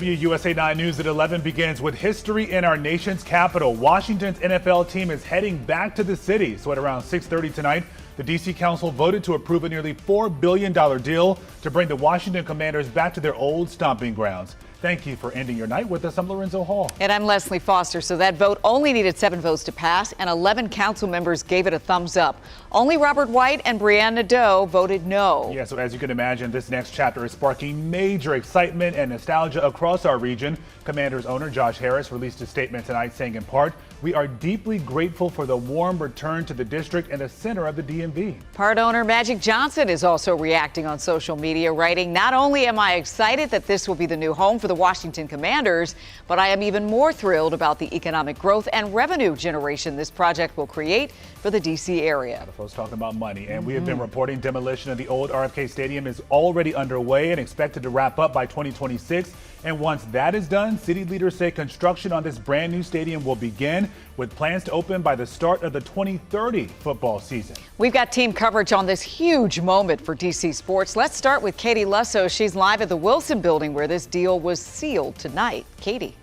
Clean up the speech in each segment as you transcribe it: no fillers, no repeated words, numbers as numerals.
USA 9 News at 11 begins with history in our nation's capital. Washington's NFL team is heading back to the city. So at around 6:30 tonight, the D.C. Council voted to approve a nearly $4 billion deal to bring the Washington Commanders back to their old stomping grounds. Thank you for ending your night with us. I'm Lorenzo Hall. And I'm Leslie Foster. So that vote only needed 7 votes to pass, and 11 council members gave it a thumbs up. Only Robert White and Brianna Nadeau voted no. Yeah, so as you can imagine, this next chapter is sparking major excitement and nostalgia across our region. Commanders owner Josh Harris released a statement tonight saying, in part, "We are deeply grateful for the warm return to the district and the center of the DMV." Part owner Magic Johnson is also reacting on social media, writing, "Not only am I excited that this will be the new home for the Washington Commanders, but I am even more thrilled about the economic growth and revenue generation this project will create for the D.C. area." The folks talking about money, and we have been reporting demolition of the old RFK Stadium is already underway and expected to wrap up by 2026. And once that is done, city leaders say construction on this brand new stadium will begin with plans to open by the start of the 2030 football season. We've got team coverage on this huge moment for DC sports. Let's start with Katie Lusso. She's live at the Wilson building where this deal was sealed tonight. Katie.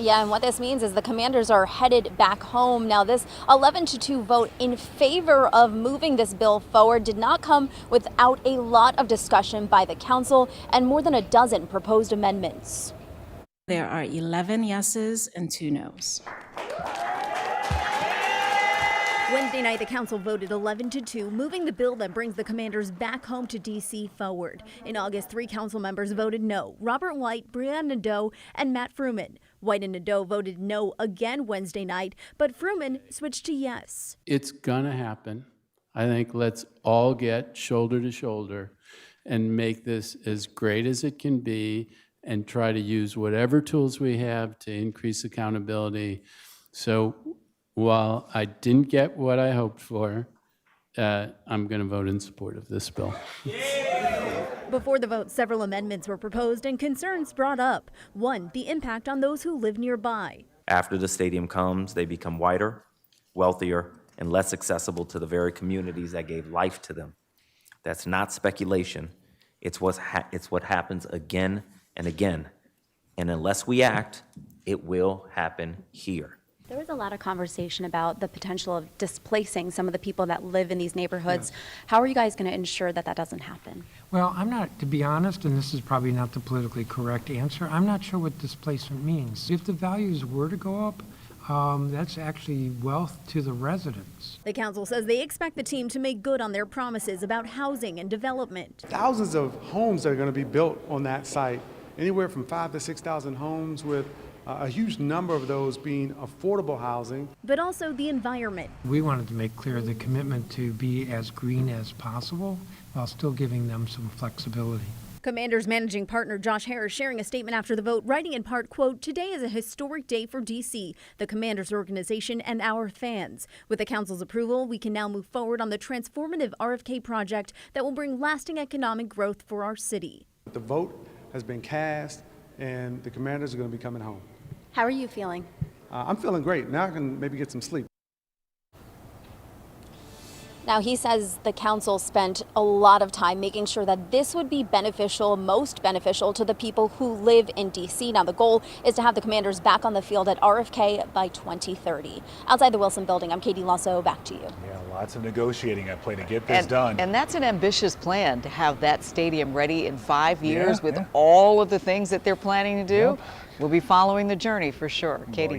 Yeah, and what this means is the Commanders are headed back home. Now, this 11-2 vote in favor of moving this bill forward did not come without a lot of discussion by the council and more than a dozen proposed amendments. There are 11 yeses and 2 nos. Wednesday night, the council voted 11-2, moving the bill that brings the Commanders back home to D.C. forward. In August, 3 council members voted no: Robert White, Brianna Nadeau, and Matt Fruman. White and Nadeau voted no again Wednesday night, but Fruman switched to yes. It's gonna happen. I think let's all get shoulder to shoulder and make this as great as it can be and try to use whatever tools we have to increase accountability. So while I didn't get what I hoped for, I'm going to vote in support of this bill. Before the vote, several amendments were proposed and concerns brought up. One, the impact on those who live nearby. After the stadium comes, they become whiter, wealthier, and less accessible to the very communities that gave life to them. That's not speculation. It's what happens again and again. And unless we act, it will happen here. There was a lot of conversation about the potential of displacing some of the people that live in these neighborhoods. Yeah. How are you guys going to ensure that that doesn't happen? Well, I'm not, to be honest, and this is probably not the politically correct answer, I'm not sure what displacement means. If the values were to go up, that's actually wealth to the residents. The council says they expect the team to make good on their promises about housing and development. Thousands of homes that are going to be built on that site, anywhere from 5,000 to 6,000 homes, with a huge number of those being affordable housing. But also the environment. We wanted to make clear the commitment to be as green as possible while still giving them some flexibility. Commanders managing partner Josh Harris sharing a statement after the vote, writing in part, quote, "Today is a historic day for D.C., the Commanders organization, and our fans. With the council's approval, we can now move forward on the transformative RFK project that will bring lasting economic growth for our city." The vote has been cast, and the Commanders are going to be coming home. How are you feeling? I'm feeling great. Now I can maybe get some sleep. Now, he says the council spent a lot of time making sure that this would be beneficial, most beneficial to the people who live in D.C. Now, the goal is to have the Commanders back on the field at RFK by 2030. Outside the Wilson building, I'm Katie Lusso. Back to you. Yeah, lots of negotiating at play to get this done. And that's an ambitious plan to have that stadium ready in 5 years with all of the things that they're planning to do. Yep. We'll be following the journey for sure. Katie.